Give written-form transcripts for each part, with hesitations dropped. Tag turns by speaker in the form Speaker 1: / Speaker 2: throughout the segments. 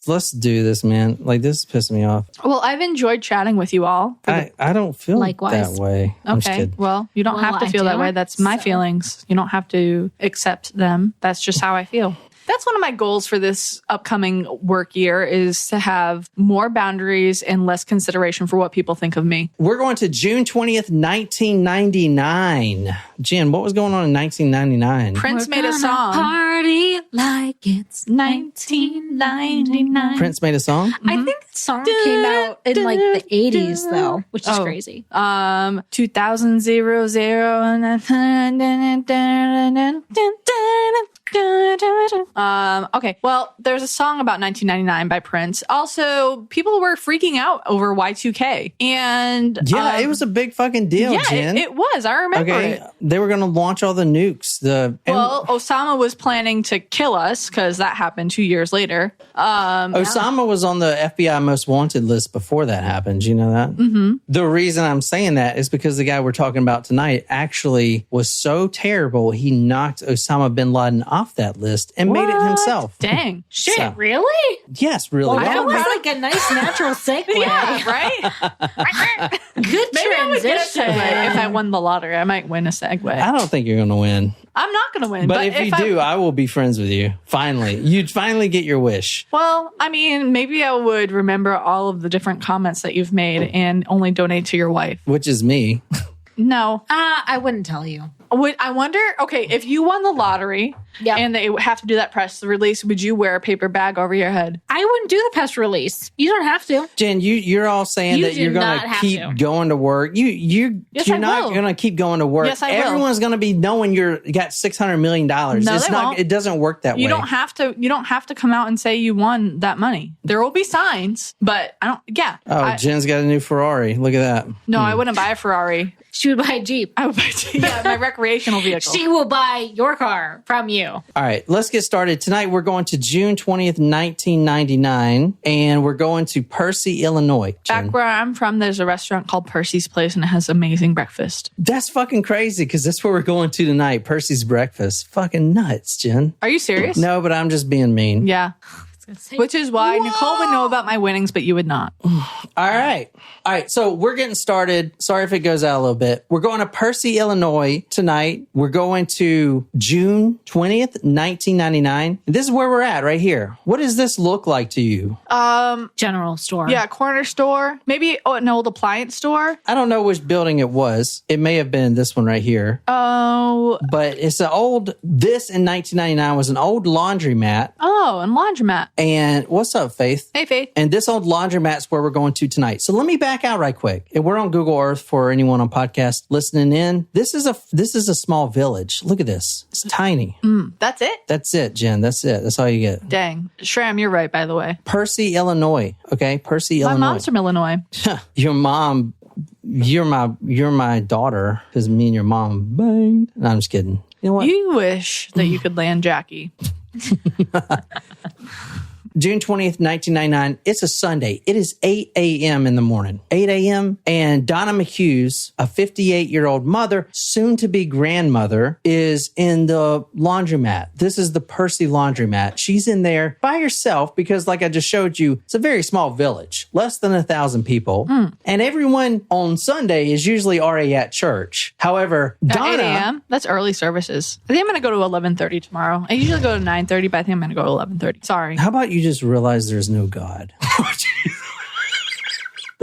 Speaker 1: let's do this, man. Like, this is pissing me off.
Speaker 2: Well, I've enjoyed chatting with you all.
Speaker 1: I don't feel that way.
Speaker 2: Okay, well, you don't have to feel that way. That's my feelings. You don't have to accept them. That's just how I feel. That's one of my goals for this upcoming work year, is to have more boundaries and less consideration for what people think of me.
Speaker 1: We're going to June 20th, 1999. Jen, what was going on in 1999?
Speaker 2: Prince made a song.
Speaker 3: Party like it's 1999.
Speaker 1: Prince made a song?
Speaker 3: Mm-hmm. I think the song came out in like the 80s though, which is crazy.
Speaker 2: 2000 okay, well, there's a song about 1999 by Prince. Also, people were freaking out over Y2K, and
Speaker 1: it was a big fucking deal. Jen.
Speaker 2: It was. I remember it.
Speaker 1: They were going to launch all the nukes.
Speaker 2: Osama was planning to kill us because that happened 2 years later.
Speaker 1: Osama was on the FBI most wanted list before that happened. You know that? Mm-hmm. The reason I'm saying that is because the guy we're talking about tonight actually was so terrible, he knocked Osama bin Laden off that list and made it himself.
Speaker 2: Dang.
Speaker 3: Shit, so, really?
Speaker 1: Yes, really.
Speaker 3: Well, that was like a nice natural segue.
Speaker 2: Yeah, right?
Speaker 3: Good
Speaker 2: Maybe
Speaker 3: transition.
Speaker 2: I would get a segue if I won the lottery. I might win a segue.
Speaker 1: I don't think you're going to win.
Speaker 2: I'm not going to win.
Speaker 1: But if you do, I will be friends with you. Finally. You'd finally get your wish.
Speaker 2: Well, I mean, maybe I would remember all of the different comments that you've made and only donate to your wife.
Speaker 1: Which is me.
Speaker 2: No.
Speaker 3: I wouldn't tell you.
Speaker 2: I wonder, okay, if you won the lottery and they have to do that press release, would you wear a paper bag over your head?
Speaker 3: I wouldn't do the press release. You don't have to.
Speaker 1: Jen, you're all saying that you're going to keep going to work. You're not going to keep going to work.
Speaker 2: Yes, I will.
Speaker 1: Everyone's going to be knowing you got $600 million.
Speaker 2: No,
Speaker 1: it's not. It doesn't work that way.
Speaker 2: You don't have to come out and say you won that money. There will be signs, but I don't. Yeah.
Speaker 1: Jen's got a new Ferrari. Look at that.
Speaker 2: No, I wouldn't buy a Ferrari.
Speaker 3: She would buy a Jeep.
Speaker 2: I would buy a Jeep. Yeah, my recreational vehicle.
Speaker 3: She will buy your car from you.
Speaker 1: All right, let's get started. Tonight, we're going to June 20th, 1999, and we're going to Percy, Illinois. Jen.
Speaker 2: Back where I'm from, there's a restaurant called Percy's Place, and it has amazing breakfast.
Speaker 1: That's fucking crazy, because that's where we're going to tonight, Percy's Breakfast. Fucking nuts, Jen.
Speaker 2: Are you serious?
Speaker 1: No, but I'm just being mean.
Speaker 2: Yeah. Which is why Nicole would know about my winnings, but you would not.
Speaker 1: All right. So we're getting started. Sorry if it goes out a little bit. We're going to Percy, Illinois tonight. We're going to June 20th, 1999. This is where we're at right here. What does this look like to you?
Speaker 3: General store.
Speaker 2: Yeah, corner store. Maybe an old appliance store.
Speaker 1: I don't know which building it was. It may have been this one right here.
Speaker 2: Oh.
Speaker 1: But it's this in 1999 was an old laundromat.
Speaker 2: Oh, and laundromat.
Speaker 1: And what's up, Faith?
Speaker 2: Hey, Faith.
Speaker 1: And this old laundromat's where we're going to tonight. So let me back out right quick. And we're on Google Earth for anyone on podcast listening in. This is a small village. Look at this. It's tiny.
Speaker 2: That's it?
Speaker 1: That's it, Jen. That's it. That's all you get.
Speaker 2: Dang. Shram, you're right, by the way.
Speaker 1: Percy, Illinois. Okay, Percy, Illinois.
Speaker 2: My mom's from Illinois.
Speaker 1: Your mom, you're my daughter, because me and your mom banged. No, I'm just kidding. You know what?
Speaker 2: You wish that you could land Jackie.
Speaker 1: June 20th, 1999. It's a Sunday. It is 8 a.m. in the morning. 8 a.m. And Donna McHughes, a 58-year-old mother, soon-to-be grandmother, is in the laundromat. This is the Percy laundromat. She's in there by herself because, like I just showed you, it's a very small village, less than 1,000 people. And everyone on Sunday is usually already at church. However, Donna...
Speaker 2: 8 a.m.? That's early services. I think I'm going to go to 11:30 tomorrow. I usually go to 9:30, but I think I'm going to go to 11:30. Sorry.
Speaker 1: How about you just realize there's no God?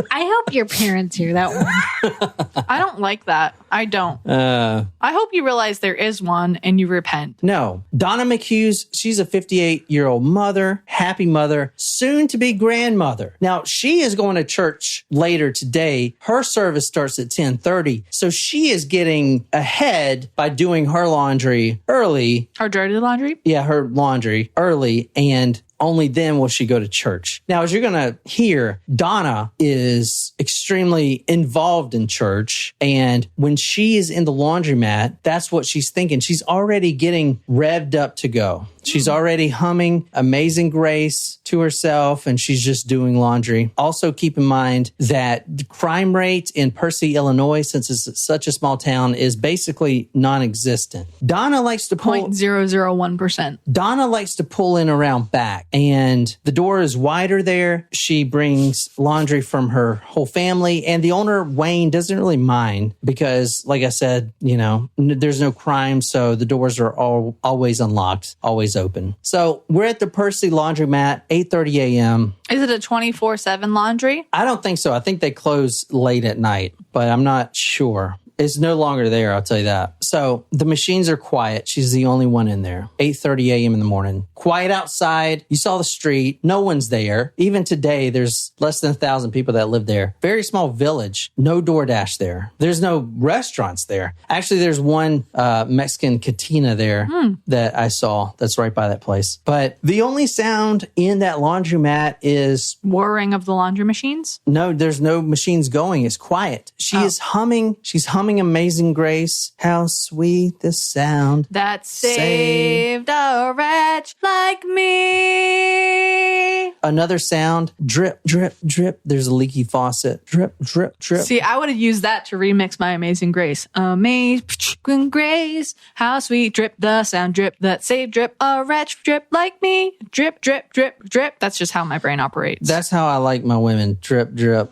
Speaker 3: I hope your parents hear that one.
Speaker 2: I don't like that. I don't. I hope you realize there is one and you repent.
Speaker 1: No. Donna McHughes, she's a 58-year-old mother, happy mother, soon to be grandmother. Now, she is going to church later today. Her service starts at 10:30. So she is getting ahead by doing her laundry early.
Speaker 2: Her dirty laundry?
Speaker 1: Yeah, her laundry early, and only then will she go to church. Now, as you're going to hear, Donna is extremely involved in church. And when she is in the laundromat, that's what she's thinking. She's already getting revved up to go. She's already humming Amazing Grace to herself, and she's just doing laundry. Also, keep in mind that the crime rate in Percy, Illinois, since it's such a small town, is basically non-existent. Donna likes to pull...
Speaker 2: 0.001%.
Speaker 1: Donna likes to pull in around back. and the door is wider there. She brings laundry from her whole family, and the owner, Wayne, doesn't really mind because, like I said, there's no crime, so the doors are always unlocked, always open. So we're at the Percy laundromat, 8:30 a.m.
Speaker 2: Is it a 24/7 laundry?
Speaker 1: I don't think so. I think they close late at night, but I'm not sure. It's no longer there, I'll tell you that. So the machines are quiet. She's the only one in there. 8:30 a.m. in the morning. Quiet outside. You saw the street. No one's there. Even today, there's less than 1,000 people that live there. Very small village. No DoorDash there. There's no restaurants there. Actually, there's one Mexican cantina there that I saw that's right by that place. But the only sound in that laundromat is...
Speaker 2: whirring of the laundry machines?
Speaker 1: No, there's no machines going. It's quiet. She is humming. She's humming Amazing Grace. How sweet the sound
Speaker 2: that saved a wretch like me.
Speaker 1: Another sound, drip, drip, drip. There's a leaky faucet. Drip, drip, drip.
Speaker 2: See, I would have used that to remix my Amazing Grace. Amazing Grace, how sweet, drip the sound, drip that saved, drip a wretch, drip like me. Drip, drip, drip, drip. That's just how my brain operates.
Speaker 1: That's how I like my women. Drip, drip.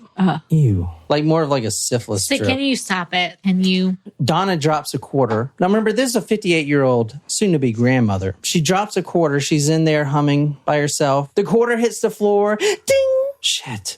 Speaker 1: Ew. Like more of like a syphilis
Speaker 3: drip. Can you stop it? Can you?
Speaker 1: Donna drops a quarter. Now remember, this is a 58-year-old soon-to-be grandmother. She drops a quarter. She's in there humming by herself. The quarter hits the floor. Ding! Shit.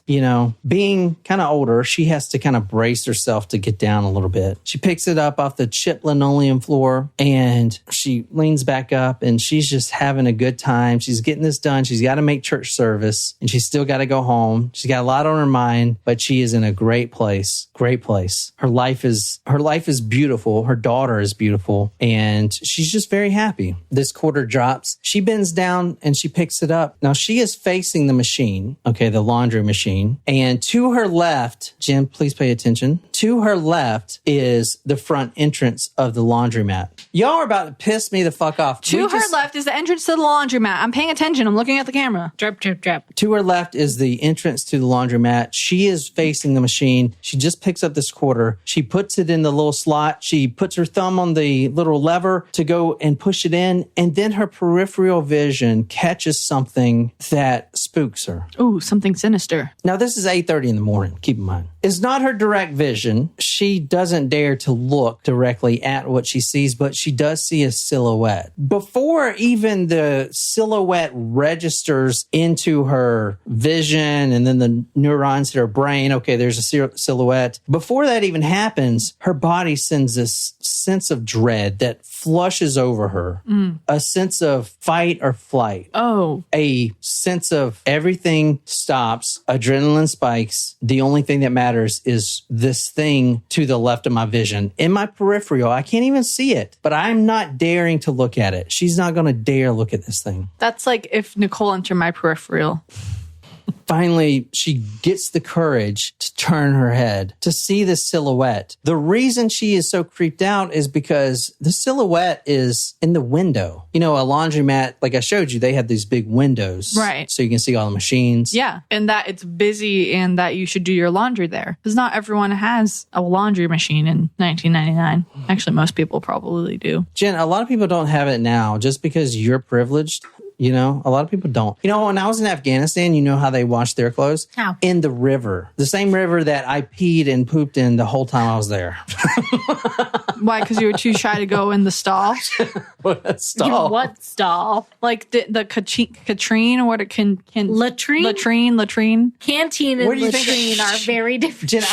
Speaker 1: Being kind of older, she has to kind of brace herself to get down a little bit. She picks it up off the chipped linoleum floor and she leans back up and she's just having a good time. She's getting this done. She's got to make church service and she's still got to go home. She's got a lot on her mind, but she is in a great place. Great place. Her life is beautiful. Her daughter is beautiful and she's just very happy. This quarter drops. She bends down and she picks it up. Now she is facing the machine. Okay, the laundry machine. And to her left, Jim, please pay attention. To her left is the front entrance of the laundromat. Y'all are about to piss me the fuck off.
Speaker 2: To her left is the entrance to the laundromat. I'm paying attention. I'm looking at the camera.
Speaker 3: Drip, drip, drip.
Speaker 1: To her left is the entrance to the laundromat. She is facing the machine. She just picks up this quarter. She puts it in the little slot. She puts her thumb on the little lever to go and push it in. And then her peripheral vision catches something that spooks her.
Speaker 2: Ooh, something sinister.
Speaker 1: Now, this is 8:30 in the morning. Keep in mind. It's not her direct vision. She doesn't dare to look directly at what she sees, but she does see a silhouette. Before even the silhouette registers into her vision and then the neurons hit her brain, okay, there's a silhouette. Before that even happens, her body sends this sense of dread that flushes over her. A sense of fight or flight.
Speaker 2: Oh.
Speaker 1: A sense of everything stops, adrenaline spikes. The only thing that matters is this thing to the left of my vision. In my peripheral, I can't even see it, but I'm not daring to look at it. She's not going to dare look at this thing.
Speaker 2: That's like if Nicole entered my peripheral.
Speaker 1: Finally, she gets the courage to turn her head to see the silhouette. The reason she is so creeped out is because the silhouette is in the window. A laundromat, like I showed you, they have these big windows.
Speaker 2: Right.
Speaker 1: So you can see all the machines.
Speaker 2: Yeah. And that it's busy and that you should do your laundry there. Because not everyone has a laundry machine in 1999. Actually, most people probably do.
Speaker 1: Jen, a lot of people don't have it now just because you're privileged. A lot of people don't. When I was in Afghanistan, how they wash their clothes?
Speaker 3: How?
Speaker 1: In the river. The same river that I peed and pooped in the whole time I was there.
Speaker 2: Why? Because you were too shy to go in the stall?
Speaker 1: What stall?
Speaker 3: What stall?
Speaker 2: Like the Katrine or what it can
Speaker 3: latrine?
Speaker 2: Latrine.
Speaker 3: Canteen and latrine are very different.
Speaker 1: Jen,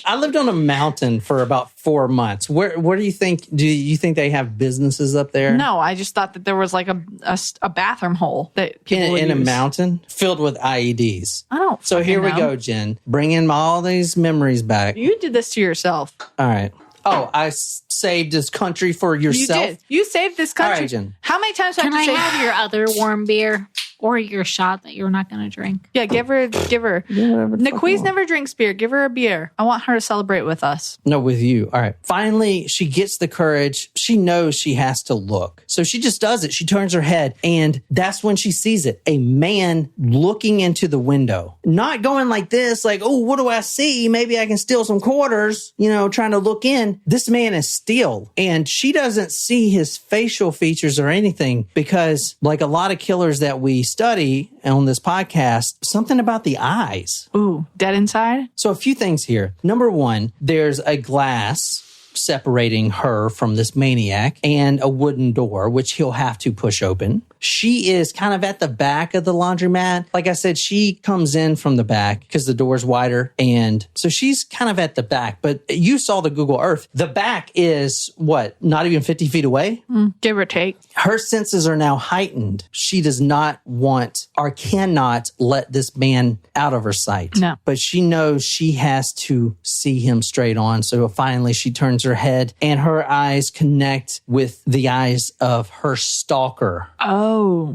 Speaker 1: I lived on a mountain for about 4 months. Where do you think? Do you think they have businesses up there?
Speaker 2: No, I just thought that there was like a bathroom hole that people would
Speaker 1: in
Speaker 2: use.
Speaker 1: A mountain filled with IEDs.
Speaker 2: I don't.
Speaker 1: So here we go, Jen. Bringing all these memories back.
Speaker 2: You did this to yourself.
Speaker 1: All right. Oh, I saved this country for yourself?
Speaker 2: You did. You saved this country.
Speaker 1: All right, Jen.
Speaker 2: How many times
Speaker 3: Can I
Speaker 2: say
Speaker 3: have your other warm beer? Or your shot that you're not going to drink.
Speaker 2: Yeah, give her. Niquiz never drinks beer. Give her a beer. I want her to celebrate with us.
Speaker 1: No, with you. All right. Finally, she gets the courage. She knows she has to look. So she just does it. She turns her head and that's when she sees it. A man looking into the window. Not going like this, like, oh, what do I see? Maybe I can steal some quarters, trying to look in. This man is still. And she doesn't see his facial features or anything because like a lot of killers that we study on this podcast something about the eyes.
Speaker 2: Ooh, dead inside?
Speaker 1: So a few things here. Number one, there's a glass separating her from this maniac and a wooden door, which he'll have to push open. She is kind of at the back of the laundromat. Like I said, she comes in from the back because the door's wider. And so she's kind of at the back. But you saw the Google Earth. The back is what? Not even 50 feet away?
Speaker 2: Give or take.
Speaker 1: Her senses are now heightened. She does not want or cannot let this man out of her sight.
Speaker 2: No.
Speaker 1: But she knows she has to see him straight on. So finally she turns her head and her eyes connect with the eyes of her stalker.
Speaker 2: Oh.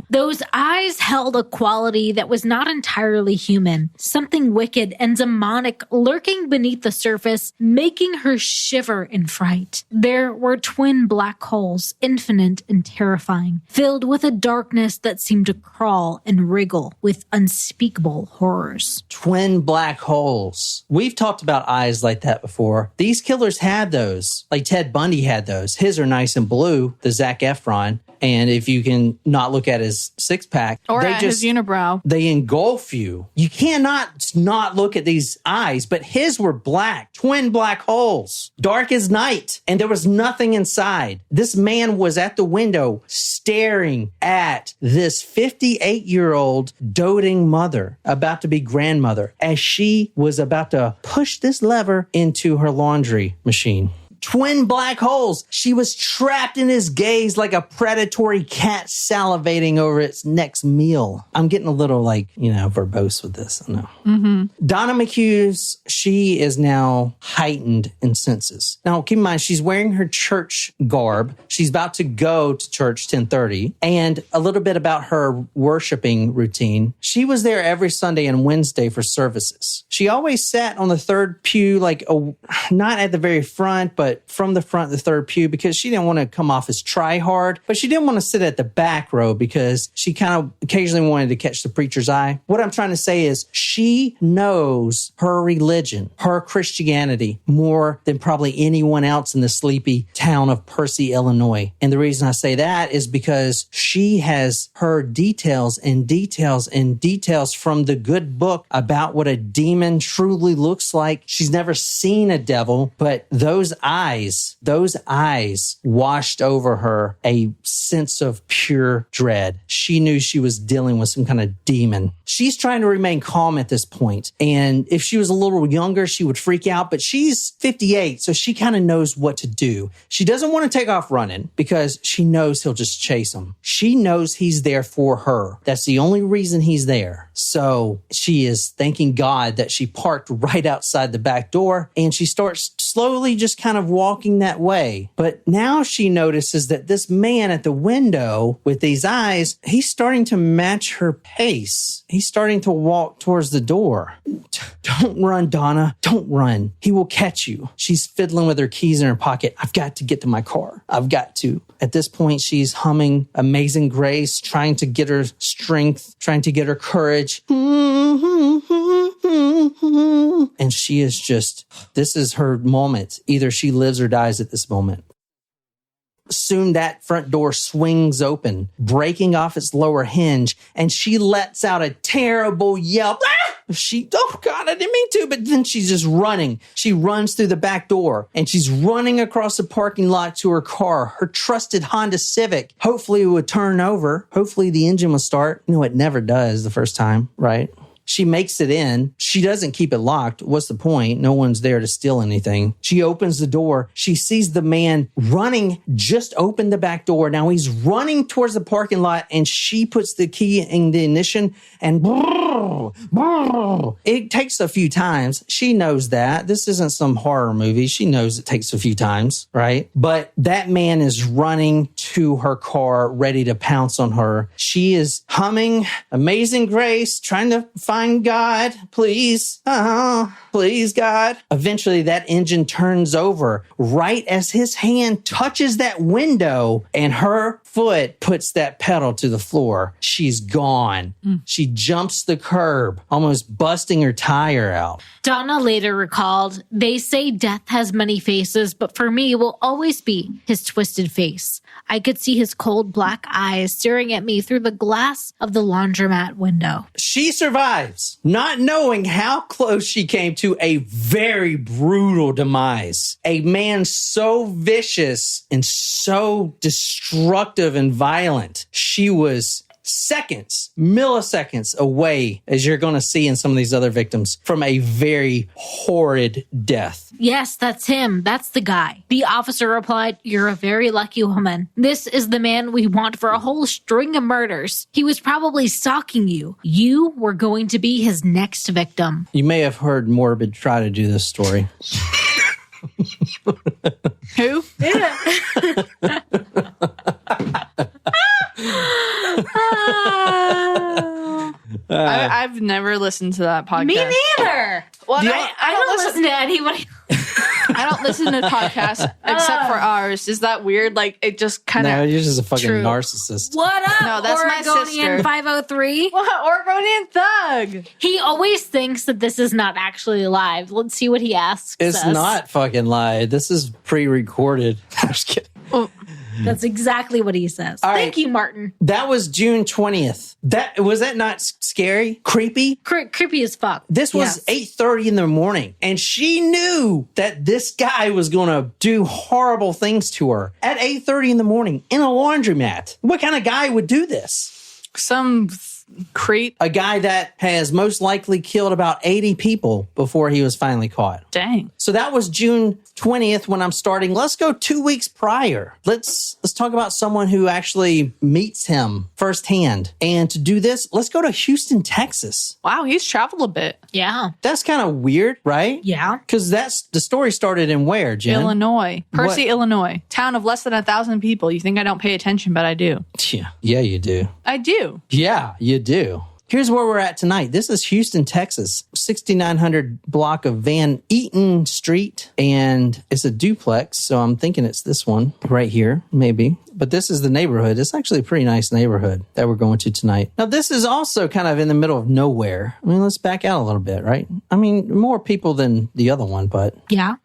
Speaker 3: Those eyes held a quality that was not entirely human, something wicked and demonic lurking beneath the surface, making her shiver in fright. There were twin black holes, infinite and terrifying, filled with a darkness that seemed to crawl and wriggle with unspeakable horrors.
Speaker 1: Twin black holes. We've talked about eyes like that before. These killers had those. Like Ted Bundy had those. His are nice and blue, the Zac Efron. And if you can not look at his six-pack,
Speaker 2: or at his unibrow,
Speaker 1: they engulf you. You cannot not look at these eyes, but his were black, twin black holes, dark as night, and there was nothing inside. This man was at the window staring at this 58-year-old doting mother, about to be grandmother, as she was about to push this lever into her laundry machine. Twin black holes. She was trapped in his gaze like a predatory cat salivating over its next meal. I'm getting a little verbose with this. I know. Mm-hmm. Donna McHughes, she is now heightened in senses. Now, keep in mind, she's wearing her church garb. She's about to go to church 10:30. And a little bit about her worshiping routine. She was there every Sunday and Wednesday for services. She always sat on the third pew, not at the very front, but from the front, the third pew, because she didn't want to come off as try hard, but she didn't want to sit at the back row because she kind of occasionally wanted to catch the preacher's eye. What I'm trying to say is she knows her religion, her Christianity, more than probably anyone else in the sleepy town of Percy, Illinois. And the reason I say that is because she has heard details and details and details from the good book about what a demon truly looks like. She's never seen a devil, but those eyes washed over her a sense of pure dread. She knew she was dealing with some kind of demon. She's trying to remain calm at this point. And if she was a little younger, she would freak out, but she's 58, so she kind of knows what to do. She doesn't want to take off running because she knows he'll just chase him. She knows he's there for her. That's the only reason he's there. So she is thanking God that she parked right outside the back door, and she starts slowly just kind of walking that way. But now she notices that this man at the window with these eyes, he's starting to match her pace. He's starting to walk towards the door. Don't run, Donna. Don't run. He will catch you. She's fiddling with her keys in her pocket. I've got to get to my car. I've got to. At this point, she's humming Amazing Grace, trying to get her strength, trying to get her courage. And she is just, this is her moment. Either she lives or dies at this moment. Soon that front door swings open, breaking off its lower hinge, and she lets out a terrible yelp. Oh God, I didn't mean to, but then she's just running. She runs through the back door, and she's running across the parking lot to her car, her trusted Honda Civic. Hopefully it would turn over. Hopefully the engine will start. It never does the first time, right? She makes it in. She doesn't keep it locked. What's the point? No one's there to steal anything. She opens the door. She sees the man running, just opened the back door. Now he's running towards the parking lot, and she puts the key in the ignition, and it takes a few times. She knows that. This isn't some horror movie. She knows it takes a few times, right? But that man is running to her car, ready to pounce on her. She is humming Amazing Grace, trying to find God, please. Please, God. Eventually, that engine turns over right as his hand touches that window, and her foot puts that pedal to the floor, she's gone. She jumps the curb, almost busting her tire out.
Speaker 3: Donna later recalled, "They say death has many faces, but for me it will always be his twisted face. I could see his cold black eyes staring at me through the glass of the laundromat window."
Speaker 1: She survives, not knowing how close she came to a very brutal demise. A man so vicious and so destructive and violent. She was seconds, milliseconds away, as you're going to see in some of these other victims, from a very horrid death.
Speaker 3: "Yes, that's him. That's the guy." The officer replied, "You're a very lucky woman. This is the man we want for a whole string of murders. He was probably stalking you. You were going to be his next victim."
Speaker 1: You may have heard Morbid try to do this story.
Speaker 2: Who? I've never listened to that podcast.
Speaker 3: Me neither.
Speaker 2: Well,
Speaker 3: I don't listen to anybody.
Speaker 2: I don't listen to podcasts except for ours. Is that weird? Like, it just kind of...
Speaker 1: No, you're just a fucking
Speaker 2: True.
Speaker 1: narcissist.
Speaker 3: What up,
Speaker 2: No, that's my
Speaker 3: Oregonian
Speaker 2: sister.
Speaker 3: 503?
Speaker 2: What? Oregonian Thug!
Speaker 3: He always thinks that this is not actually live. Let's see what he asks
Speaker 1: It's
Speaker 3: us.
Speaker 1: not fucking live. This is pre-recorded. I'm just kidding.
Speaker 3: That's exactly what he says.
Speaker 1: All
Speaker 3: Thank
Speaker 1: right.
Speaker 3: you, Martin.
Speaker 1: That was June 20th. Was that not scary? Creepy?
Speaker 3: Creepy as fuck.
Speaker 1: This was
Speaker 3: Yes.
Speaker 1: 8:30 in the morning, and she knew that this guy was going to do horrible things to her at 8:30 in the morning in a laundromat. What kind of guy would do this?
Speaker 2: Some creep.
Speaker 1: A guy that has most likely killed about 80 people before he was finally caught.
Speaker 2: Dang.
Speaker 1: So that was June 20th when I'm starting. Let's go 2 weeks prior. Let's talk about someone who actually meets him firsthand. And to do this, let's go to Houston, Texas.
Speaker 2: Wow, he's traveled a bit.
Speaker 3: Yeah.
Speaker 1: That's kind of weird, right?
Speaker 3: Yeah.
Speaker 1: Because the story started in where, Jen?
Speaker 2: Illinois. Percy,
Speaker 1: What?
Speaker 2: Illinois. Town of less than 1,000 people. You think I don't pay attention, but I do.
Speaker 1: Yeah, you do.
Speaker 2: I do.
Speaker 1: Yeah, you do. Here's where we're at tonight. This is Houston, Texas, 6900 block of Van Eaton Street, and it's a duplex, so I'm thinking it's this one right here, maybe. But this is the neighborhood. It's actually a pretty nice neighborhood that we're going to tonight. Now, this is also kind of in the middle of nowhere. I mean, let's back out a little bit, right? I mean, more people than the other one, but...
Speaker 3: Yeah.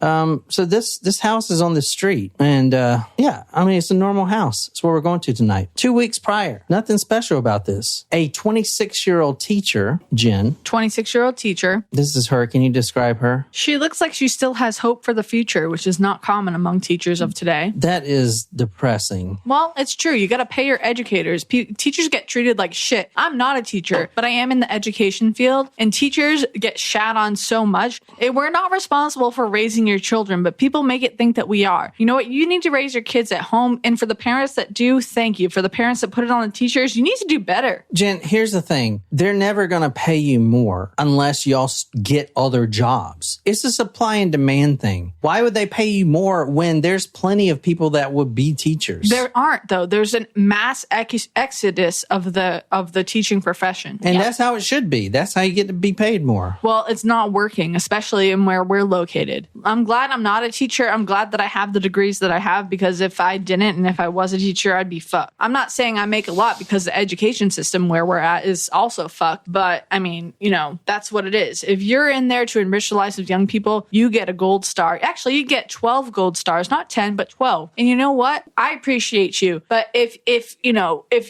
Speaker 1: So this house is on the street, and yeah, I mean, it's a normal house. It's where we're going to tonight. 2 weeks prior, nothing special about this. A 26-year-old teacher, Jen.
Speaker 2: 26-year-old teacher.
Speaker 1: This is her. Can you describe her?
Speaker 2: She looks like she still has hope for the future, which is not common among teachers of today.
Speaker 1: That is depressing.
Speaker 2: Well, it's true. You got to pay your educators. Teachers get treated like shit. I'm not a teacher, but I am in the education field, and teachers get shat on so much. We're not responsible for raising your children, but people make it think that we are. You know what? You need to raise your kids at home, and for the parents that do, thank you. For the parents that put it on the teachers, you need to do better.
Speaker 1: Jen, here's the thing. They're never going to pay you more unless y'all get other jobs. It's a supply and demand thing. Why would they pay you more when there's plenty of people that would be teachers?
Speaker 2: There aren't, though. There's a mass exodus of the teaching profession.
Speaker 1: And that's how it should be. That's how you get to be paid more.
Speaker 2: Well, it's not working, especially in where we're located. I'm glad I'm not a teacher. I'm glad that I have the degrees that I have, because if I didn't and if I was a teacher, I'd be fucked. I'm not saying I make a lot, because the education system where we're at is also fucked. But I mean, that's what it is. If you're in there to enrich the lives of young people, you get a gold star. Actually, you get 12 gold stars, not 10, but 12. And you know what? I appreciate you. But if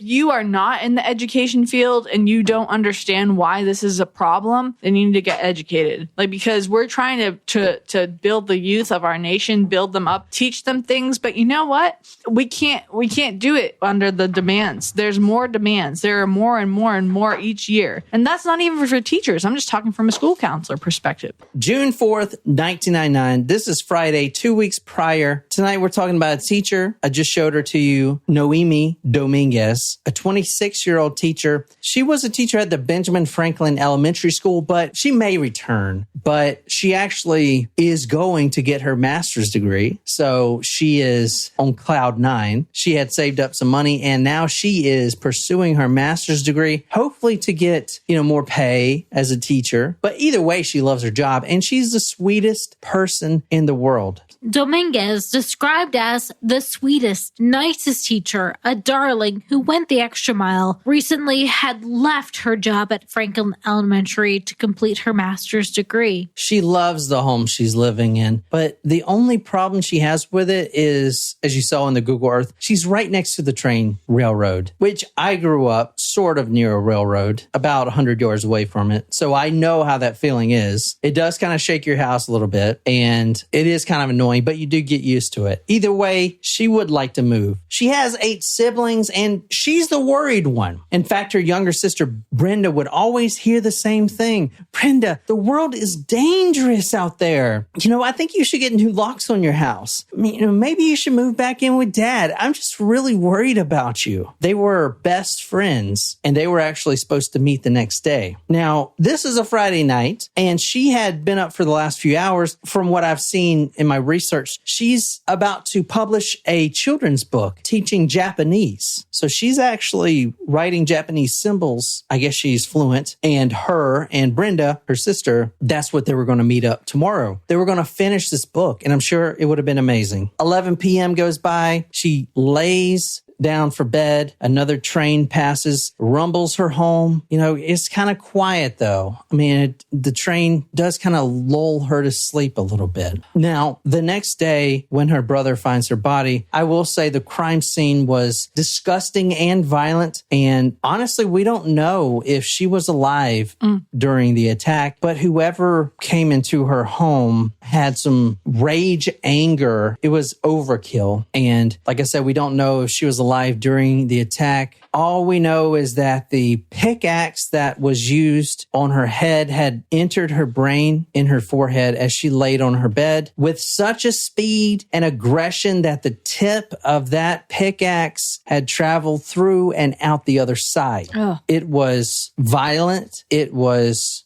Speaker 2: you are not in the education field and you don't understand why this is a problem, then you need to get educated. Because we're trying to build the youth of our nation, build them up, teach them things. But you know what? We can't do it under the demands. There's more demands. There are more and more and more each year. And that's not even for teachers. I'm just talking from a school counselor perspective.
Speaker 1: June 4th, 1999. This is Friday, 2 weeks prior. Tonight we're talking about a teacher. I just showed her to you, Noemi Dominguez, a 26-year-old teacher. She was a teacher at the Benjamin Franklin Elementary School, but she may return. But she actually is going to get her master's degree. So she is on cloud nine. She had saved up some money, and now she is pursuing her master's degree, hopefully to get, more pay as a teacher. But either way, she loves her job, and she's the sweetest person in the world.
Speaker 3: Dominguez, described as the sweetest, nicest, nicest teacher, a darling who went the extra mile, recently had left her job at Franklin Elementary to complete her master's degree.
Speaker 1: She loves the home she's living in, but the only problem she has with it is, as you saw in the Google Earth, she's right next to the train railroad, which I grew up sort of near a railroad, about 100 yards away from it. So I know how that feeling is. It does kind of shake your house a little bit, and it is kind of annoying, but you do get used to it. Either way, she would like to move. She has 8 siblings, and she's the worried one. In fact, her younger sister, Brenda, would always hear the same thing. Brenda, the world is dangerous out there. I think you should get new locks on your house. Maybe you should move back in with Dad. I'm just really worried about you. They were best friends, and they were actually supposed to meet the next day. Now, this is a Friday night, and she had been up for the last few hours. From what I've seen in my research, she's about to publish a children's book teaching Japanese. So she's actually writing Japanese symbols. I guess she's fluent. And her and Brenda, her sister, that's what they were going to meet up tomorrow. They were going to finish this book, and I'm sure it would have been amazing. 11 p.m. goes by. She lays down for bed. Another train passes, rumbles her home. It's kind of quiet though. The train does kind of lull her to sleep a little bit. Now, the next day when her brother finds her body, I will say the crime scene was disgusting and violent. And honestly, we don't know if she was alive during the attack, but whoever came into her home had some rage, anger. It was overkill. And like I said, we don't know if she was alive during the attack. All we know is that the pickaxe that was used on her head had entered her brain in her forehead as she laid on her bed with such a speed and aggression that the tip of that pickaxe had traveled through and out the other side. Oh. It was violent. It was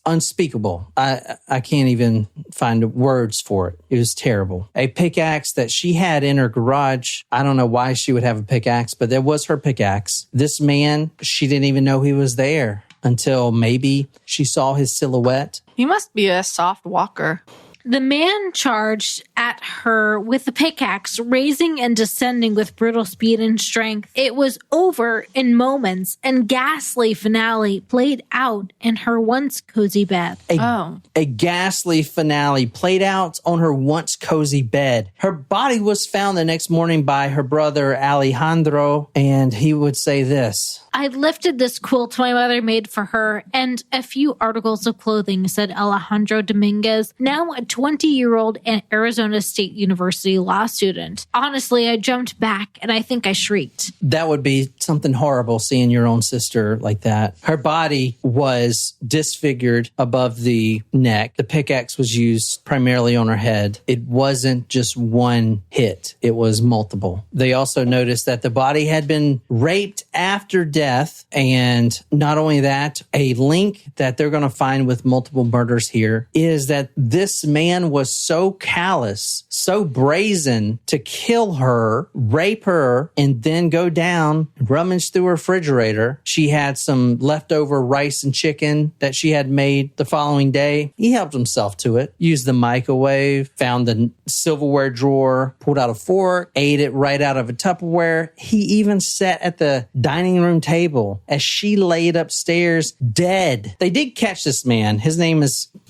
Speaker 1: unspeakable. I can't even find words for it. It was terrible. A pickaxe that she had in her garage. I don't know why she would have a pickaxe, but there was her pickaxe. This man, she didn't even know he was there until maybe she saw his silhouette.
Speaker 2: He must be a soft walker.
Speaker 3: The man charged at her with the pickaxe, raising and descending with brutal speed and strength. It was over in moments, and ghastly finale played out in her once cozy bed.
Speaker 1: A ghastly finale played out on her once cozy bed. Her body was found the next morning by her brother Alejandro, and he would say this:
Speaker 3: "I lifted this quilt my mother made for her and a few articles of clothing," said Alejandro Dominguez, now a 20-year-old Arizona State University law student. "Honestly, I jumped back and I think I shrieked."
Speaker 1: That would be something horrible, seeing your own sister like that. Her body was disfigured above the neck. The pickaxe was used primarily on her head. It wasn't just one hit. It was multiple. They also noticed that the body had been raped after death. And not only that, a link that they're going to find with multiple murders here is that this man was so callous, so brazen to kill her, rape her, and then go down, rummage through her refrigerator. She had some leftover rice and chicken that she had made the following day. He helped himself to it, used the microwave, found the silverware drawer, pulled out a fork, ate it right out of a Tupperware. He even sat at the dining room table as she laid upstairs dead. They did catch this man. His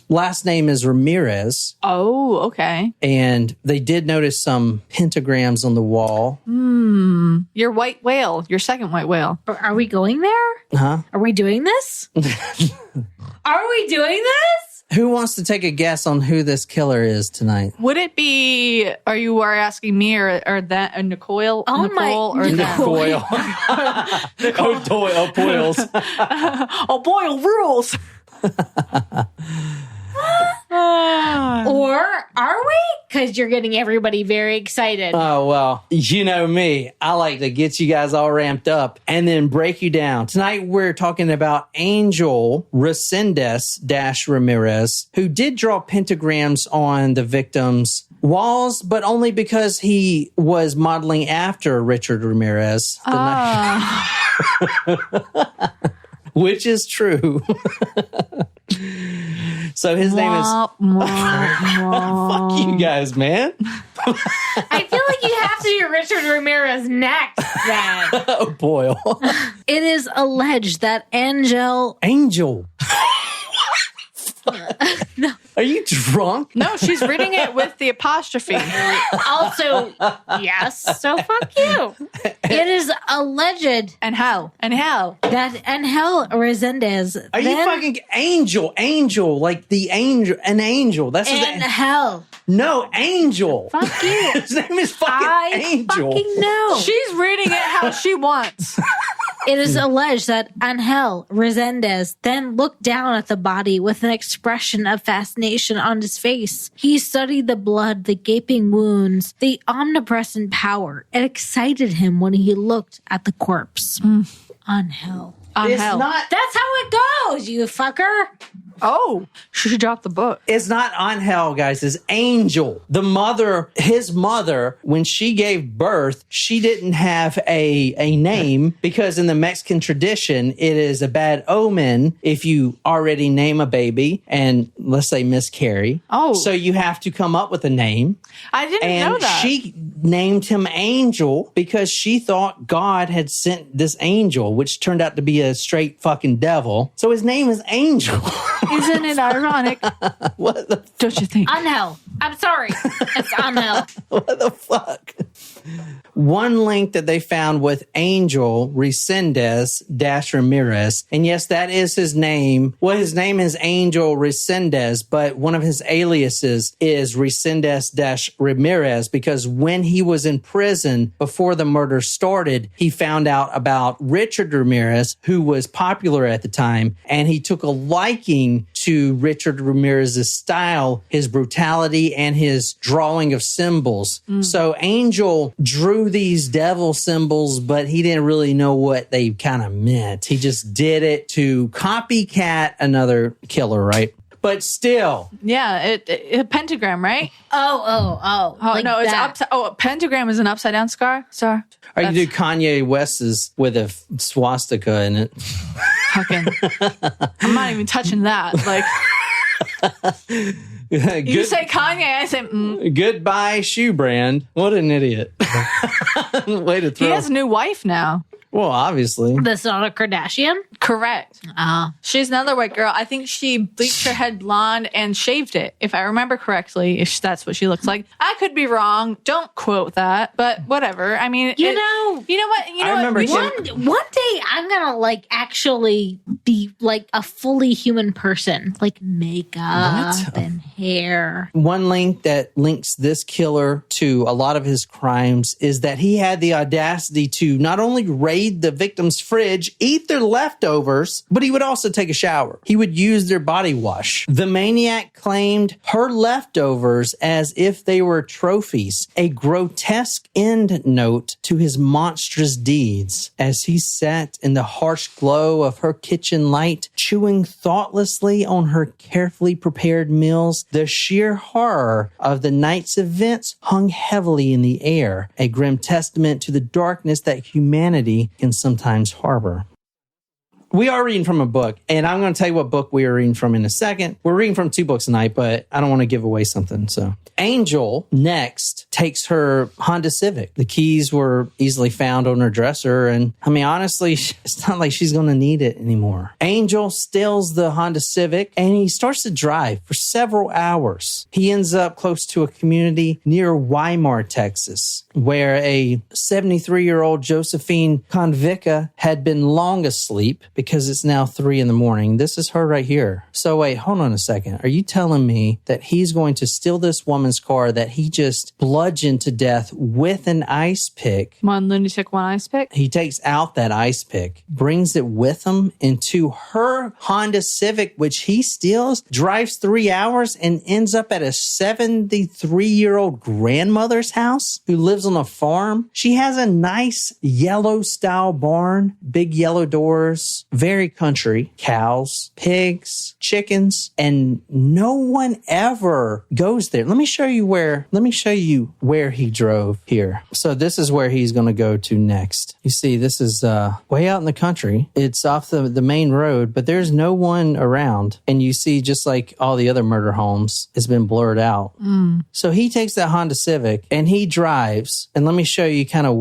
Speaker 1: last name is Ramirez.
Speaker 2: Oh, okay.
Speaker 1: And they did notice some pentagrams on the wall.
Speaker 2: Your white whale, your second white whale.
Speaker 3: Are we going there?
Speaker 1: Huh?
Speaker 3: Are we doing this? Are we doing this?
Speaker 1: Who wants to take a guess on who this killer is tonight?
Speaker 2: Would it be, are you asking me or that, Nicole?
Speaker 3: Oh,
Speaker 2: Nicole or
Speaker 1: Nicole.
Speaker 2: Nicole.
Speaker 1: Boils.
Speaker 2: Boyle rules.
Speaker 3: Or are we? Because you're getting everybody very excited.
Speaker 1: Oh, well, you know me. I like to get you guys all ramped up and then break you down. Tonight, we're talking about Angel Resendez Ramirez, who did draw pentagrams on the victim's walls, but only because he was modeling after Richard Ramirez. Which is true. So his name is... Fuck you guys, man.
Speaker 3: I feel like you have to do Richard Ramirez next, then.
Speaker 1: Oh, boy.
Speaker 3: It is alleged that Angel.
Speaker 1: No. Are you drunk?
Speaker 2: No, she's reading it with the apostrophe.
Speaker 3: Also, yes. So fuck you. It is alleged.
Speaker 2: And hell.
Speaker 3: That Angel Resendez.
Speaker 1: Are you fucking Angel, like the angel, an angel. That's
Speaker 3: Angel.
Speaker 1: No, Angel.
Speaker 3: Fuck you.
Speaker 1: His name is fucking Angel.
Speaker 3: Fucking no.
Speaker 2: She's reading it how she wants.
Speaker 3: It is alleged that Angel Resendez then looked down at the body with an expression of fascination on his face. He studied the blood, the gaping wounds, the omnipresent power. It excited him when he looked at the corpse. Angel.
Speaker 1: It's not.
Speaker 3: That's how it goes, you fucker.
Speaker 2: Oh, she should drop the book.
Speaker 1: It's not Angel, guys. It's Angel. The mother, his mother, when she gave birth, she didn't have a name because in the Mexican tradition, it is a bad omen if you already name a baby and let's say miscarry.
Speaker 2: Oh.
Speaker 1: So you have to come up with a name.
Speaker 2: I didn't know that.
Speaker 1: She named him Angel because she thought God had sent this angel, which turned out to be a straight fucking devil. So his name is Angel.
Speaker 2: Isn't it ironic?
Speaker 1: What the
Speaker 2: Don't you think?
Speaker 3: Angel. I'm sorry. It's Angel.
Speaker 1: What the fuck? One link that they found with Angel Recendez - Ramirez. And yes, that is his name. Well, his name is Angel Resendez, but one of his aliases is Resendez - Ramirez because when he was in prison before the murder started, he found out about Richard Ramirez, who was popular at the time, and he took a liking to Richard Ramirez's style, his brutality, and his drawing of symbols. So Angel drew these devil symbols, but he didn't really know what they kind of meant. He just did it to copycat another killer, right? But still.
Speaker 2: Yeah, a pentagram, right?
Speaker 3: Oh,
Speaker 2: Oh, no, it's
Speaker 3: that.
Speaker 2: upside. Oh, a pentagram is an upside down scar? Sorry.
Speaker 1: Or you do Kanye West's with a swastika in it.
Speaker 2: Fucking. I'm not even touching that. Like, you say Kanye, I say,
Speaker 1: Goodbye shoe brand. What an idiot. Way to throw.
Speaker 2: He has a new wife now.
Speaker 1: Well, obviously.
Speaker 3: That's not a Kardashian?
Speaker 2: Correct.
Speaker 3: Oh.
Speaker 2: She's another white girl. I think she bleached her head blonde and shaved it, if I remember correctly, if that's what she looks like. I could be wrong. Don't quote that, but whatever. I mean,
Speaker 3: You know what?
Speaker 1: I remember
Speaker 3: One day I'm gonna like actually be like a fully human person, like makeup and hair.
Speaker 1: One link that links this killer to a lot of his crimes is that he had the audacity to not only raid the victim's fridge, eat their leftovers, but he would also take a shower. He would use their body wash. The maniac claimed her leftovers as if they were trophies, a grotesque end note to his monstrous deeds. As he sat in the harsh glow of her kitchen light, chewing thoughtlessly on her carefully prepared meals, the sheer horror of the night's events hung heavily in the air, a grim testament to the darkness that humanity can sometimes harbor. We are reading from a book, and I'm going to tell you what book we are reading from in a second. We're reading from 2 books tonight, but I don't want to give away something. So Angel next takes her Honda Civic. The keys were easily found on her dresser, and I mean, honestly, it's not like she's going to need it anymore. Angel steals the Honda Civic, and he starts to drive for several hours. He ends up close to a community near Weimar, Texas, where a 73-year-old Josephine Konvicka had been long asleep because it's now 3 a.m. This is her right here. So wait, hold on a second. Are you telling me that he's going to steal this woman's car that he just bludgeoned to death with an ice pick?
Speaker 2: One lunatic, one ice pick.
Speaker 1: He takes out that ice pick, brings it with him into her Honda Civic, which he steals, drives 3 hours, and ends up at a 73-year-old grandmother's house who lives on a farm. She has a nice yellow style barn, big yellow doors, very country, cows, pigs, chickens, and no one ever goes there. Let me show you where he drove here. So this is where he's going to go to next. You see, this is way out in the country. It's off the main road, but there's no one around. And you see, just like all the other murder homes, it's been blurred out. So he takes that Honda Civic and he drives. And let me show you kind of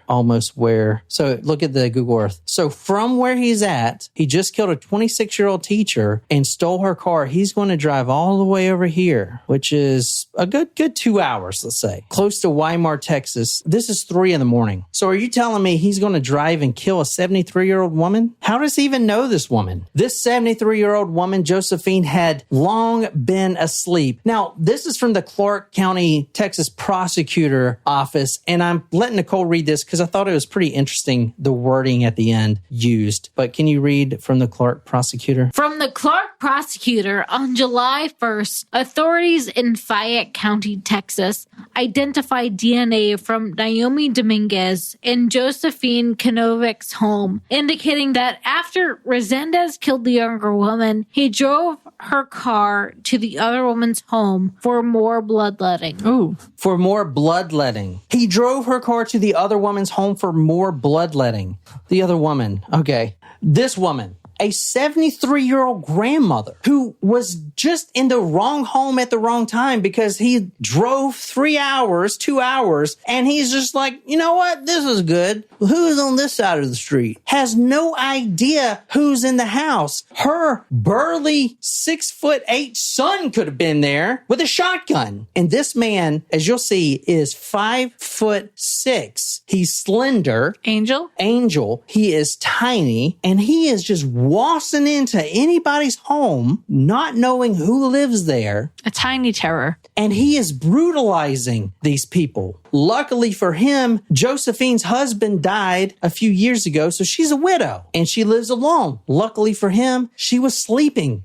Speaker 1: almost where. So look at the Google Earth. So from where he's at, he just killed a 26-year-old teacher and stole her car. He's going to drive all the way over here, which is a good 2 hours, let's say, close to Weimar, Texas. This is 3 a.m. So are you telling me he's going to drive and kill a 73-year-old woman? How does he even know this woman? This 73-year-old woman, Josephine, had long been asleep. Now, this is from the Clark County, Texas prosecutor office, and I'm letting Nicole read this because I thought it was pretty interesting, the wording at the end used. But can you read from the Clark prosecutor?
Speaker 3: From the Clark prosecutor, on July 1st, authorities in Fayette County, Texas, identified DNA from Naomi Dominguez in Josephine Konovic's home, indicating that after Resendez killed the younger woman, he drove her car to the other woman's home for more bloodletting.
Speaker 2: Ooh.
Speaker 1: For more bloodletting. He drove her car to the other woman's home for more bloodletting. The other woman. Okay. This woman, a 73-year-old grandmother who was just in the wrong home at the wrong time because he drove 3 hours, 2 hours, and he's just like, you know what? This is good. Who's on this side of the street? Has no idea who's in the house. Her burly 6'8" son could have been there with a shotgun. And this man, as you'll see, is 5'6". He's slender.
Speaker 2: Angel.
Speaker 1: He is tiny, and he is just waltzing into anybody's home, not knowing who lives there.
Speaker 2: A tiny terror.
Speaker 1: And he is brutalizing these people. Luckily for him, Josephine's husband died a few years ago, so she's a widow and she lives alone. Luckily for him, she was sleeping.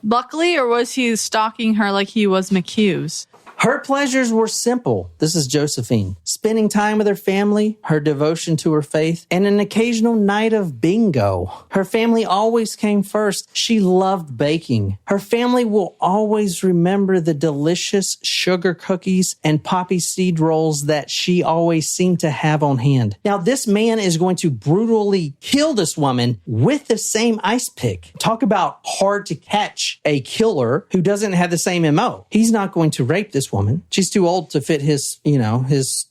Speaker 2: Luckily, or was he stalking her like he was McHugh's?
Speaker 1: Her pleasures were simple. This is Josephine. Spending time with her family, her devotion to her faith, and an occasional night of bingo. Her family always came first. She loved baking. Her family will always remember the delicious sugar cookies and poppy seed rolls that she always seemed to have on hand. Now, this man is going to brutally kill this woman with the same ice pick. Talk about hard to catch a killer who doesn't have the same MO. He's not going to rape this woman. She's too old to fit his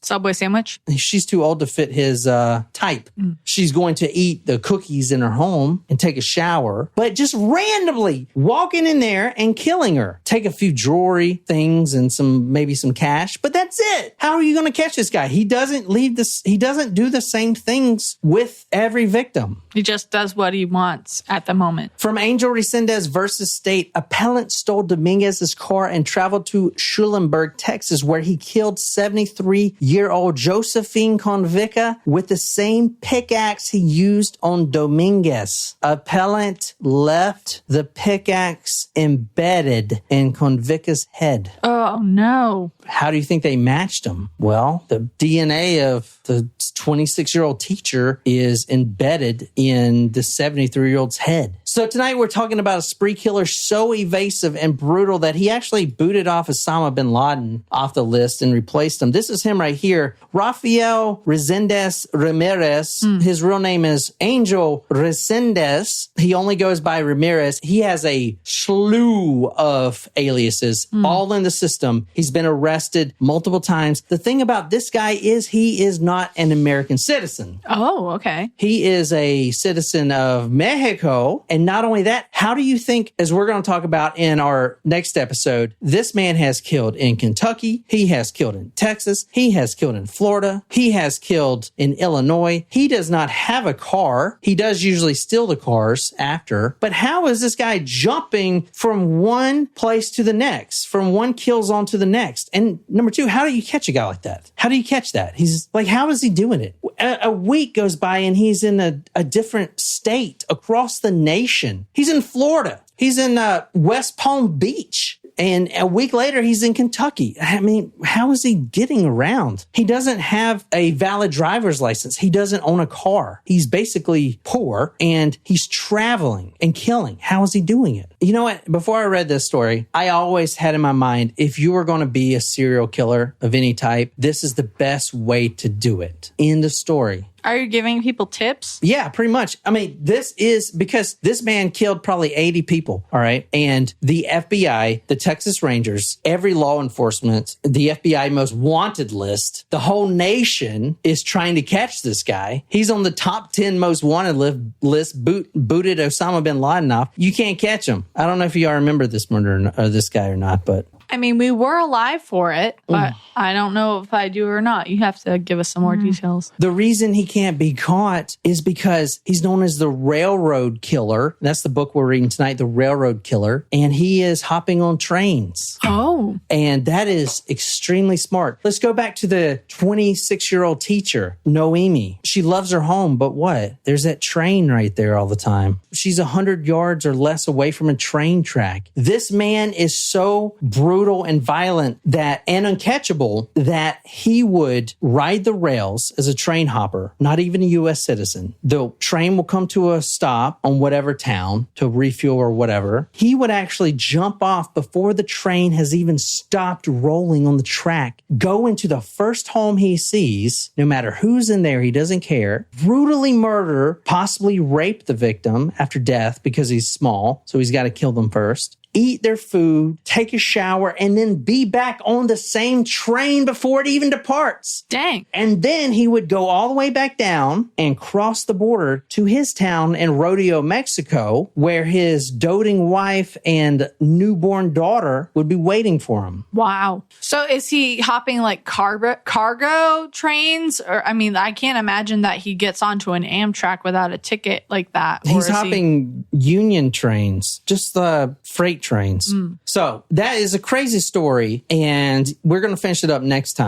Speaker 2: Subway sandwich.
Speaker 1: She's too old to fit his type. She's going to eat the cookies in her home and take a shower, but just randomly walking in there and killing her. Take a few jewelry things and maybe some cash, but that's it. How are you going to catch this guy? He doesn't do the same things with every victim.
Speaker 2: He just does what he wants at the moment.
Speaker 1: From Angel Recendez versus State, appellant stole Dominguez's car and traveled to Schulenburg, Texas, where he killed 73-year-old Josephine Convica with the same pickaxe he used on Dominguez. Appellant left the pickaxe embedded in Convica's head.
Speaker 2: Oh, no.
Speaker 1: How do you think they matched him? Well, the DNA of the 26-year-old teacher is embedded in the 73-year-old's head. So tonight we're talking about a spree killer so evasive and brutal that he actually booted off Osama bin Laden off the list and replaced him. This is him right here. Rafael Resendez Ramirez. His real name is Angel Resendez. He only goes by Ramirez. He has a slew of aliases all in the system. He's been arrested multiple times. The thing about this guy is he is not an American citizen.
Speaker 2: Oh, okay.
Speaker 1: He is a citizen of Mexico. And not only that, how do you think, as we're going to talk about in our next episode, this man has killed in Kentucky. He has killed in Texas. He has killed in Florida. He has killed in Illinois. He does not have a car. He does usually steal the cars after. But how is this guy jumping from one place to the next, from one kill zone to the next? And number two, how do you catch a guy like that? How do you catch that? He's like, how is he doing it? A week goes by and he's in a different state across the nation. He's in Florida. He's in West Palm Beach. And a week later, he's in Kentucky. I mean, how is he getting around? He doesn't have a valid driver's license. He doesn't own a car. He's basically poor and he's traveling and killing. How is he doing it? You know what? Before I read this story, I always had in my mind, if you were going to be a serial killer of any type, this is the best way to do it. End of story.
Speaker 2: Are you giving people tips?
Speaker 1: Yeah, pretty much. I mean, this is because this man killed probably 80 people. All right. And the FBI, the Texas Rangers, every law enforcement, the FBI most wanted list, the whole nation is trying to catch this guy. He's on the top 10 most wanted list, booted Osama bin Laden off. You can't catch him. I don't know if you all remember this murder or this guy or not, but
Speaker 2: I mean, we were alive for it, but I don't know if I do or not. You have to give us some more details.
Speaker 1: The reason he can't be caught is because he's known as the Railroad Killer. That's the book we're reading tonight, The Railroad Killer. And he is hopping on trains.
Speaker 2: Oh.
Speaker 1: And that is extremely smart. Let's go back to the 26-year-old teacher, Noemi. She loves her home, but what? There's that train right there all the time. She's 100 yards or less away from a train track. This man is so brutal and violent and uncatchable that he would ride the rails as a train hopper, not even a U.S. citizen. The train will come to a stop on whatever town to refuel or whatever. He would actually jump off before the train has even stopped rolling on the track, go into the first home he sees, no matter who's in there, he doesn't care, brutally murder, possibly rape the victim after death because he's small, so he's got to kill them first. Eat their food, take a shower, and then be back on the same train before it even departs.
Speaker 2: Dang.
Speaker 1: And then he would go all the way back down and cross the border to his town in Rodeo, Mexico, where his doting wife and newborn daughter would be waiting for him.
Speaker 2: Wow. So is he hopping like cargo trains? Or I mean, I can't imagine that he gets onto an Amtrak without a ticket like that.
Speaker 1: He's hopping Union trains, just the freight trains. So that is a crazy story, and we're going to finish it up next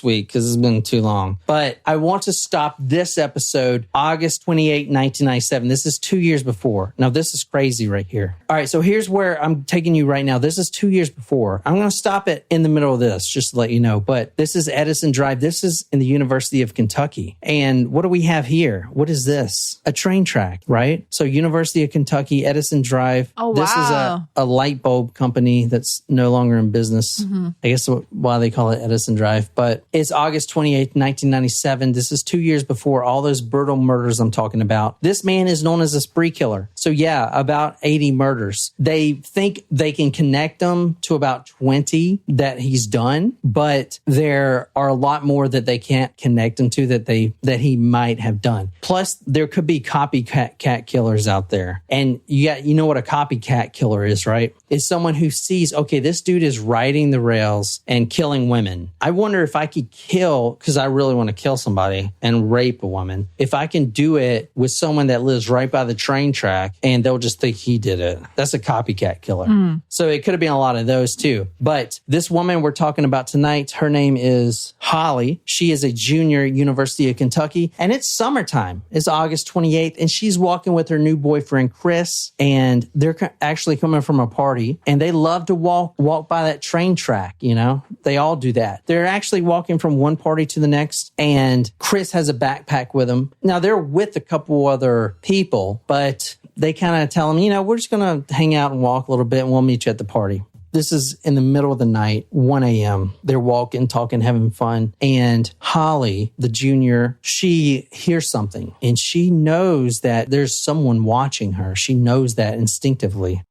Speaker 1: week, because it's been too long. But I want to stop this episode August 28, 1997. This is 2 years before. Now, this is crazy right here. All right, so here's where I'm taking you right now. This is 2 years before. I'm going to stop it in the middle of this, just to let you know. But this is Edison Drive. This is in the University of Kentucky. And what do we have here? What is this? A train track, right? So University of Kentucky, Edison Drive.
Speaker 2: Oh, wow.
Speaker 1: This is a light bulb company that's no longer in business. I guess why they call it Edison Drive. But it's August 28th, 1997. This is 2 years before all those brutal murders I'm talking about. This man is known as a spree killer. So yeah, about 80 murders. They think they can connect them to about 20 that he's done, but there are a lot more that they can't connect him to that he might have done. Plus, there could be copycat killers out there. And you know what a copycat killer is, right? Is someone who sees, okay, this dude is riding the rails and killing women. I wonder if I could kill, because I really want to kill somebody and rape a woman, if I can do it with someone that lives right by the train track and they'll just think he did it. That's a copycat killer. So it could have been a lot of those too. But this woman we're talking about tonight, her name is Holly. She is a junior, University of Kentucky, and it's summertime. It's August 28th, and she's walking with her new boyfriend, Chris, and they're actually coming from a party, and they love to walk by that train track. You know, they all do that. They're actually walking from one party to the next, and Chris has a backpack with him. Now they're with a couple other people, but they kind of tell him, you know, we're just going to hang out and walk a little bit and we'll meet you at the party. This is in the middle of the night, 1 a.m. They're walking, talking, having fun. And Holly, the junior, she hears something and she knows that there's someone watching her. She knows that instinctively.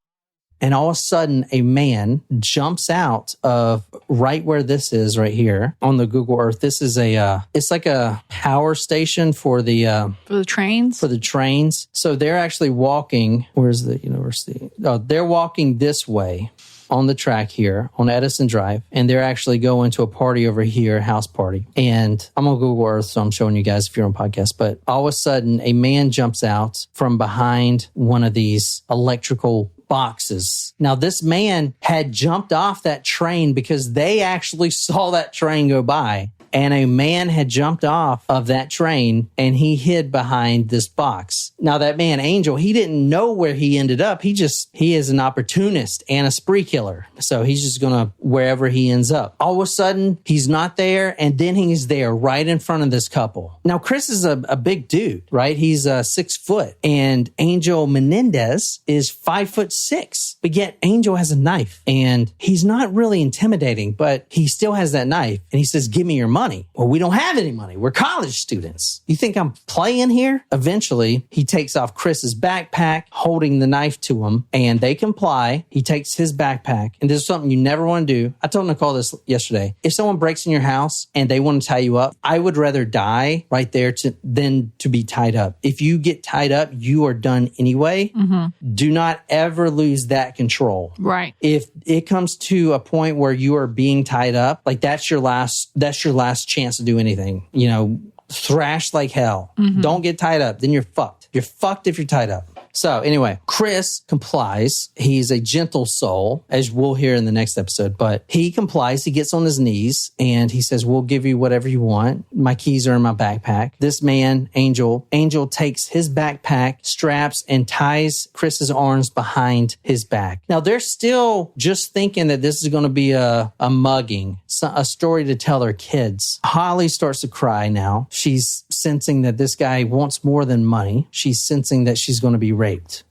Speaker 1: And all of a sudden, a man jumps out of right where this is right here on the Google Earth. This is it's like a power station for the
Speaker 2: trains.
Speaker 1: For the trains. So they're actually walking. Where's the university? Oh, they're walking this way on the track here on Edison Drive. And they're actually going to a party over here, house party. And I'm on Google Earth, so I'm showing you guys if you're on podcast. But all of a sudden, a man jumps out from behind one of these electrical boxes. Now, this man had jumped off that train because they actually saw that train go by. and a man had jumped off of that train and he hid behind this box. Now that man, Angel, he didn't know where he ended up. He is an opportunist and a spree killer. So he's just going to wherever he ends up. All of a sudden, he's not there. And then he's there right in front of this couple. Now, Chris is a big dude, right? He's 6 foot, and Angel Menendez is 5'6". But yet Angel has a knife, and he's not really intimidating, but he still has that knife. And he says, "Give me your money." Well, we don't have any money. We're college students. You think I'm playing here? Eventually, he takes off Chris's backpack, holding the knife to him, and they comply. He takes his backpack, and this is something you never want to do. I told Nicole this yesterday. If someone breaks in your house and they want to tie you up, I would rather die right there than to be tied up. If you get tied up, you are done anyway. Mm-hmm. Do not ever lose that control.
Speaker 2: Right.
Speaker 1: If it comes to a point where you are being tied up, like that's your last chance to do anything. You know, thrash like hell. Mm-hmm. Don't get tied up. Then you're fucked. You're fucked if you're tied up. So anyway, Chris complies. He's a gentle soul, as we'll hear in the next episode, but he complies. He gets on his knees and he says, "We'll give you whatever you want. My keys are in my backpack." This man, Angel takes his backpack, straps, and ties Chris's arms behind his back. Now they're still just thinking that this is going to be a mugging, a story to tell their kids. Holly starts to cry now. She's sensing that this guy wants more than money. She's sensing that she's going to be raped.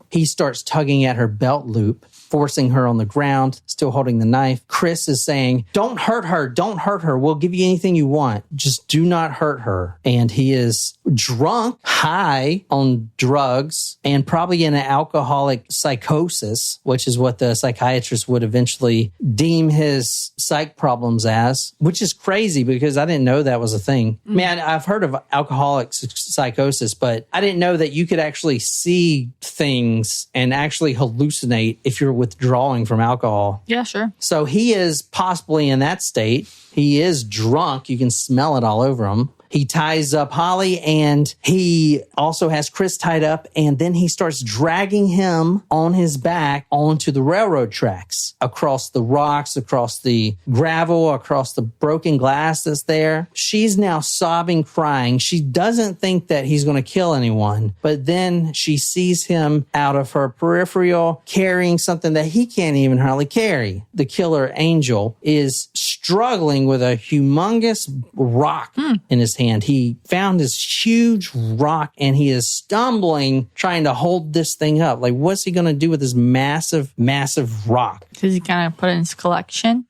Speaker 1: He starts tugging at her belt loop, forcing her on the ground, still holding the knife. Chris is saying, "Don't hurt her. Don't hurt her. We'll give you anything you want. Just do not hurt her." And he is drunk, high on drugs, and probably in an alcoholic psychosis, which is what the psychiatrist would eventually deem his psych problems as, which is crazy because I didn't know that was a thing. Man, I've heard of alcoholic psychosis, but I didn't know that you could actually see things and actually hallucinate if you're withdrawing from alcohol.
Speaker 2: Yeah, sure.
Speaker 1: So he is possibly in that state. He is drunk. You can smell it all over him. He ties up Holly, and he also has Chris tied up, and then he starts dragging him on his back onto the railroad tracks, across the rocks, across the gravel, across the broken glass that's there. She's now sobbing, crying. She doesn't think that he's going to kill anyone, but then she sees him out of her peripheral carrying something that he can't even hardly carry. The killer, Angel, is struggling with a humongous rock in his hand. He found this huge rock and he is stumbling trying to hold this thing up. Like, what's he going to do with this massive, massive rock?
Speaker 2: Does he kind of put it in his collection?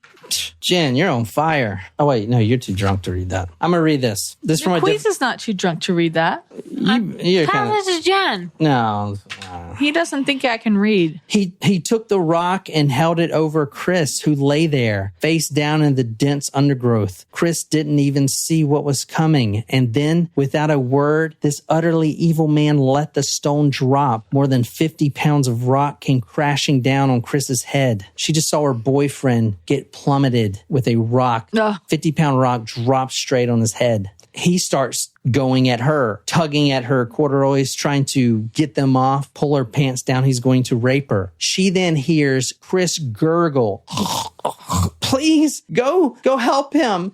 Speaker 1: Jen, you're on fire. Oh, wait. No, you're too drunk to read that. I'm going to read this. This from
Speaker 2: Queez is not too drunk to read that.
Speaker 1: You're
Speaker 3: How this is Jen?
Speaker 1: No.
Speaker 2: He doesn't think I can read.
Speaker 1: He took the rock and held it over Chris, who lay there, face down in the dense undergrowth. Chris didn't even see what was coming. And then, without a word, this utterly evil man let the stone drop. More than 50 pounds of rock came crashing down on Chris's head. She just saw her boyfriend get plummeted with a rock. 50-pound rock dropped straight on his head. He starts going at her, tugging at her corduroys, trying to get them off, pull her pants down. He's going to rape her. She then hears Chris gurgle. Please, go help him.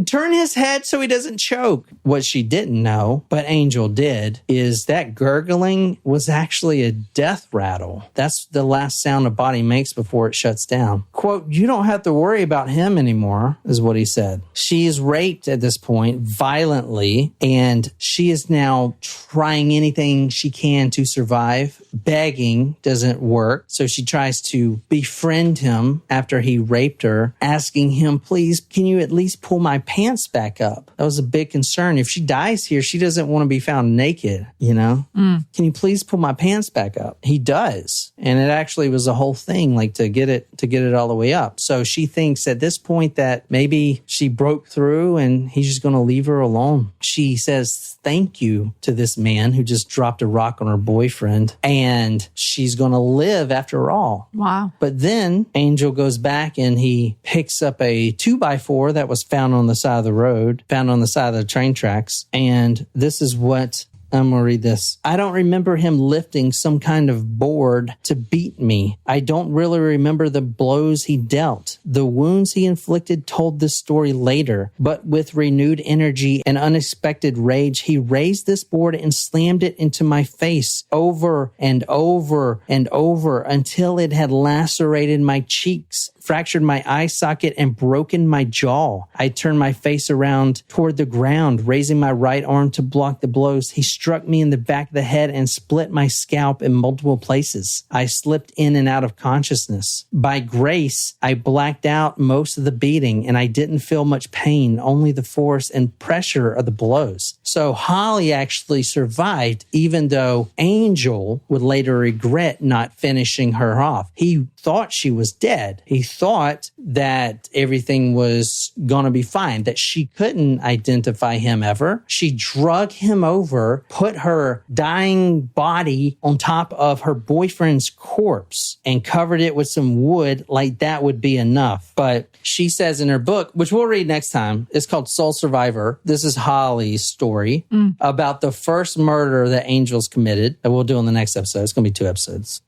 Speaker 1: Turn his head so he doesn't choke. What she didn't know, but Angel did, is that gurgling was actually a death rattle. That's the last sound a body makes before it shuts down. Quote, "You don't have to worry about him anymore," is what he said. She is raped at this point violently, and she is now trying anything she can to survive. Begging doesn't work, so she tries to befriend him after he raped her, asking him, "Please, can you at least pull my pants back up?" That was a big concern. If she dies here, she doesn't want to be found naked, you know? Can you please pull my pants back up? He does. And it actually was a whole thing, like to get it all the way up. So she thinks at this point that maybe she broke through and he's just going to leave her alone. She says thank you to this man who just dropped a rock on her boyfriend, and she's going to live after all.
Speaker 2: Wow.
Speaker 1: But then Angel goes back and he picks up a 2x4 that was found on the side of the road, found on the side of the train tracks. And this is what I'm going to read this. I don't remember him lifting some kind of board to beat me. I don't really remember the blows he dealt. The wounds he inflicted told this story later, but with renewed energy and unexpected rage, he raised this board and slammed it into my face over and over and over until it had lacerated my cheeks, fractured my eye socket, and broken my jaw. I turned my face around toward the ground, raising my right arm to block the blows. He struck me in the back of the head and split my scalp in multiple places. I slipped in and out of consciousness. By grace, I blacked out most of the beating, and I didn't feel much pain, only the force and pressure of the blows. So Holly actually survived, even though Angel would later regret not finishing her off. He thought she was dead. He thought that everything was going to be fine, that she couldn't identify him ever. She drug him over, put her dying body on top of her boyfriend's corpse, and covered it with some wood like that would be enough. But she says in her book, which we'll read next time, it's called Soul Survivor. This is Holly's story about the first murder that Angel's committed that we'll do in the next episode. It's going to be 2 episodes.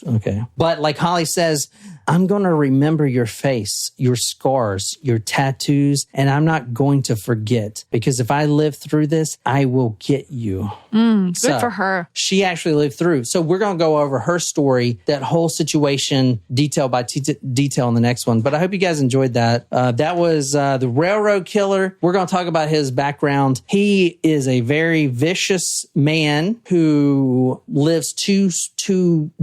Speaker 1: Okay. But like Holly says, I'm going to remember your face, your scars, your tattoos, and I'm not going to forget, because if I live through this, I will get you.
Speaker 2: Good for her.
Speaker 1: She actually lived through. So we're going to go over her story, that whole situation, detail by detail in the next one. But I hope you guys enjoyed that. That was the Railroad Killer. We're going to talk about his background. He is a very vicious man who lives two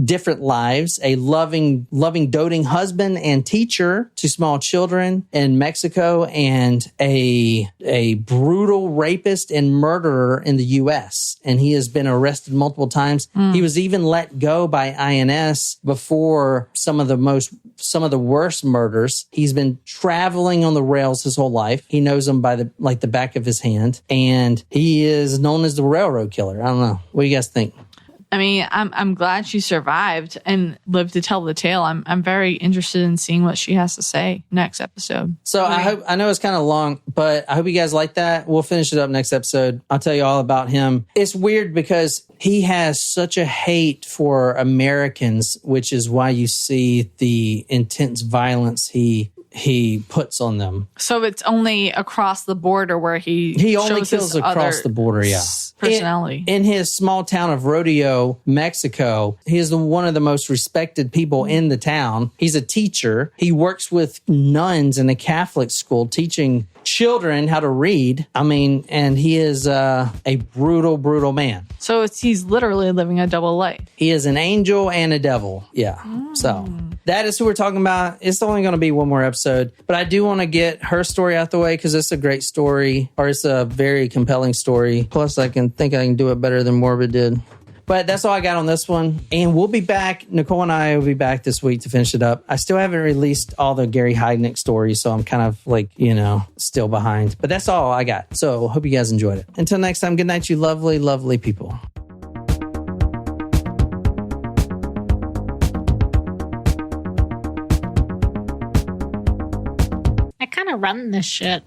Speaker 1: different lives, a loving, doting husband and teacher to small children in Mexico, and a brutal rapist and murderer in the U.S. And he has been arrested multiple times. He was even let go by INS before some of the worst murders. He's been traveling on the rails his whole life. He knows them by the back of his hand, and he is known as the Railroad Killer. I don't know. What do you guys think?
Speaker 2: I mean, I'm glad she survived and lived to tell the tale. I'm very interested in seeing what she has to say next episode.
Speaker 1: So I know it's kind of long, but I hope you guys like that. We'll finish it up next episode. I'll tell you all about him. It's weird because he has such a hate for Americans, which is why you see the intense violence he puts on them.
Speaker 2: So it's only across the border where he
Speaker 1: only kills across the border, yeah.
Speaker 2: Personality.
Speaker 1: In his small town of Rodeo, Mexico, he is one of the most respected people in the town. He's a teacher. He works with nuns in a Catholic school teaching children how to read. I mean, and he is a brutal, brutal man.
Speaker 2: So he's literally living a double life.
Speaker 1: He is an angel and a devil. Yeah. So that is who we're talking about. It's only going to be one more episode, but I do want to get her story out the way because it's a great story, or it's a very compelling story. Plus, I can do it better than Morbid did. But that's all I got on this one. And we'll be back. Nicole and I will be back this week to finish it up. I still haven't released all the Gary Heidnick stories, so I'm kind of still behind. But that's all I got. So hope you guys enjoyed it. Until next time, good night, you lovely, lovely people.
Speaker 3: I kind of run this shit.